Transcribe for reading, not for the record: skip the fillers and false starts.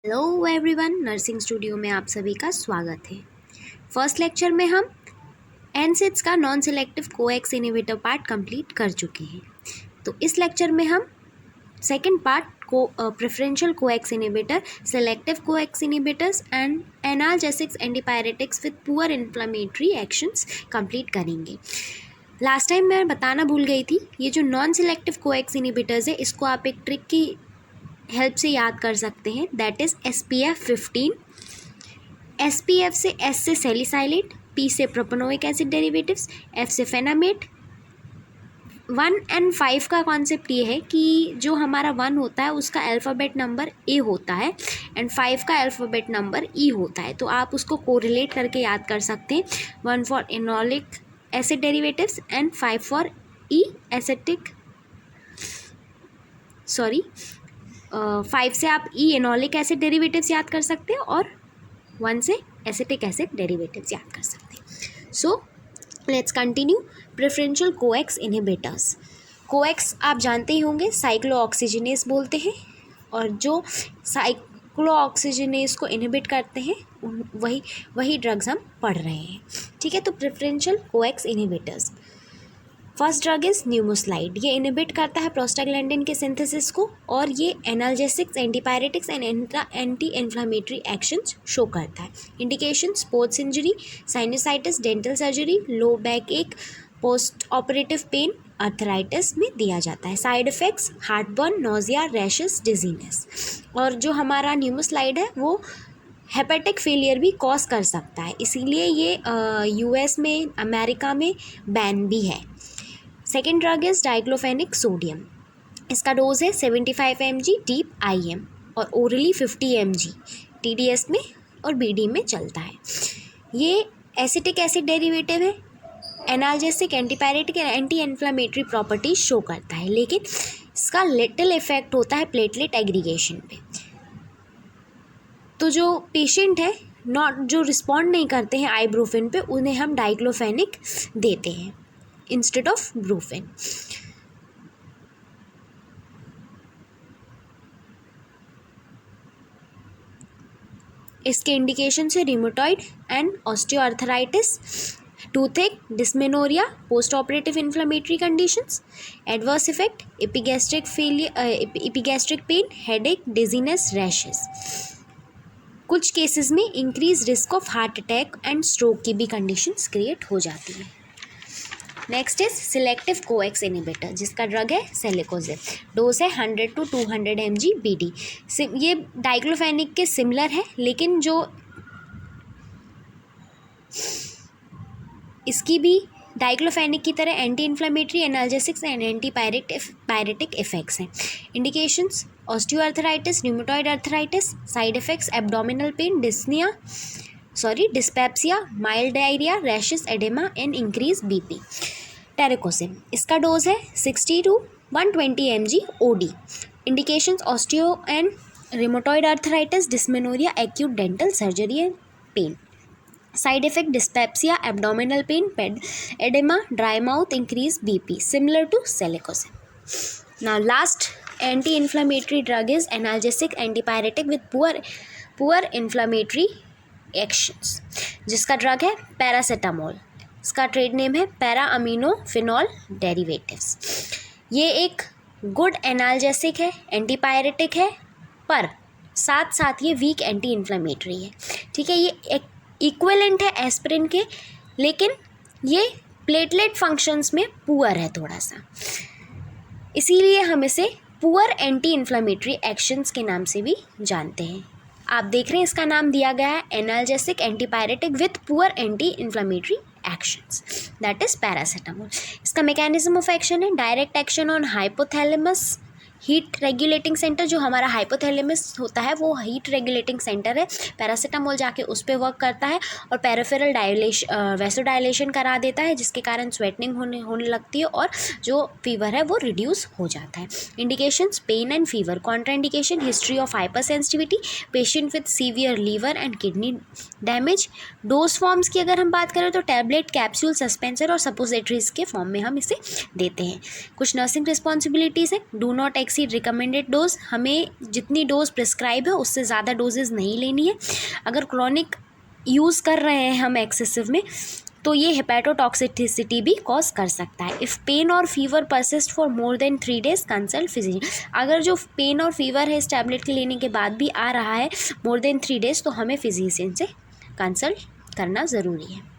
Hello everyone, nursing studio में आप सभी का स्वागत है। फर्स्ट लेक्चर में हम एनसेड्स का non selective coax inhibitor part complete कर चुके हैं। तो इस लेक्चर में हम सेकंड पार्ट को preferential coax inhibitor, selective coax inhibitors and analgesics antipyretics with poor inflammatory actions complete करेंगे। लास्ट टाइम मैं बताना भूल गई थी, ये जो नॉन सेलेक्टिव कोएक्स इनहिबिटर्स है इसको आप एक ट्रिक की हेल्प से याद कर सकते हैं, दैट इज़ SPF 15। SPF से S से सैलिसाइलेट, P से प्रोपेनोइक एसिड डेरिवेटिव्स, F से फेनामेट। 1 और 5 का कॉन्सेप्ट ये है कि जो हमारा 1 होता है उसका अल्फ़ाबेट नंबर A होता है एंड 5 का अल्फ़ाबेट नंबर E होता है। तो आप उसको कोरिलेट करके याद कर सकते हैं, 1 for enolic acid derivatives and 5 for E acetic 5 से आप E एनोलिक एसिड डेरिवेटिव्स याद कर सकते हैं और 1 से एसिटिक एसिड डेरिवेटिव्स याद कर सकते हैं। So let's continue. Preferential COX inhibitors. Coax आप जानते ही होंगे, साइक्लोऑक्सीजिनेस बोलते हैं, और जो साइक्लोऑक्सीजिनेस को इनहिबिट करते हैं वही ड्रग्स हम पढ़ रहे हैं। ठीक है, तो preferential COX inhibitors. First drug is nimesulide. ये इनहिबिट करता है प्रोस्टाग्लैंडिन के सिंथेसिस को और ये analgesics, antipyretics and anti inflammatory actions show करता है। Indication: sports injury, sinusitis, dental surgery, low back एक, पोस्ट ऑपरेटिव पेन, अर्थराइटिस में दिया जाता है। Side effects: heartburn, nausea, rashes, dizziness. और जो हमारा न्यूमोस्लाइड है वो हेपेटिक फेलियर भी कॉज कर सकता है, इसीलिए ये US में, अमेरिका में बैन भी है। Second drug is diclofenac sodium. इसका डोज है 75 mg डीप IM और ओरली 50 mg TDS में और BD में चलता है। ये एसिटिक एसिड डेरिवेटिव है, analgesic, antipyretic and anti inflammatory properties show करता है, लेकिन इसका लिटिल इफेक्ट होता है प्लेटलेट एग्रीगेशन पे। तो जो पेशेंट है जो रिस्पॉन्ड नहीं करते हैं आइब्रोफेन पे, उन्हें हम डाइक्लोफेनिक देते हैं इंस्टेड ऑफ ब्रूफेन। इसके इंडिकेशन से rheumatoid and osteoarthritis, toothache, dysmenorrhea, post operative inflammatory conditions. Adverse effect: epigastric pain, headache, dizziness, rashes. कुछ केसेस में increase risk of heart attack and stroke की भी कंडीशंस क्रिएट हो जाती है। Next is selective COX inhibitor, जिसका drug है celecoxib. Dose है 100 to 200 mg BD। ये डाइक्लोफेनिक के सिमिलर है, लेकिन जो इसकी भी डाइक्लोफेनिक की तरह anti inflammatory, analgesics and anti pyretic effects हैं। Indications: osteoarthritis, rheumatoid arthritis. Side effects: abdominal pain, dyspepsia, mild diarrhoea, rashes, oedema and increase BP। Etoricoxib. इसका डोज है 60 to 120 mg OD। Indications: osteo and rheumatoid arthritis, dysmenorrhoea, acute dental surgery and pain. Side effect: dyspepsia, abdominal pain, oedema, dry mouth, increase BP, similar to celecoxib. Now last anti inflammatory drug is analgesic antipyretic with poor inflammatory actions, जिसका drug है paracetamol. इसका trade name है para amino phenol derivatives. ये एक good analgesic है, antipyretic है, पर साथ साथ ये वीक एंटी इन्फ्लेमेटरी है। ठीक है, ये एक इक्विवेलेंट है एस्पिरिन के, लेकिन ये प्लेटलेट फंक्शंस में पुअर है थोड़ा सा, इसीलिए हम इसे पुअर एंटी इन्फ्लेमेटरी एक्शंस के नाम से भी जानते हैं। आप देख रहे हैं इसका नाम दिया गया है analgesic antipyretic with poor anti inflammatory actions, that is paracetamol. इसका मैकेनिज्म ऑफ एक्शन है direct action on hypothalamus heat regulating centre. जो हमारा हाइपोथैलेमस होता है वो हीट रेगुलेटिंग सेंटर है, पैरासीटामोल जाके उस पर वर्क करता है और पेरिफेरल वैसोडाइलेशन करा देता है, जिसके कारण स्वेटनिंग होने लगती है और जो फीवर है वो रिड्यूस हो जाता है। Indications: pain and fever. Contraindication: history of hyper sensitivity, patient with severe liver and kidney damage. Dose forms की अगर हम बात करें तो टैबलेट, कैप्सूल, सस्पेंसर और सपोजिटरीज के फॉर्म में हम इसे देते हैं। कुछ नर्सिंग रिस्पॉन्सिबिलिटीज़ है: do not exceed recommended dose, हमें जितनी डोज प्रिस्क्राइब है उससे ज़्यादा डोजेज़ नहीं लेनी है। अगर क्रॉनिक यूज़ कर रहे हैं हम एक्सेसिव में तो ये हेपेटोटॉक्सिसिटी भी कॉज कर सकता है। इफ़ पेन और fever persist for more than 3 days consult physician. अगर जो पेन और फीवर है इस टैबलेट के लेने के बाद भी आ रहा है मोर देन 3 days तो हमें फिजिशियन से कंसल्ट करना ज़रूरी है।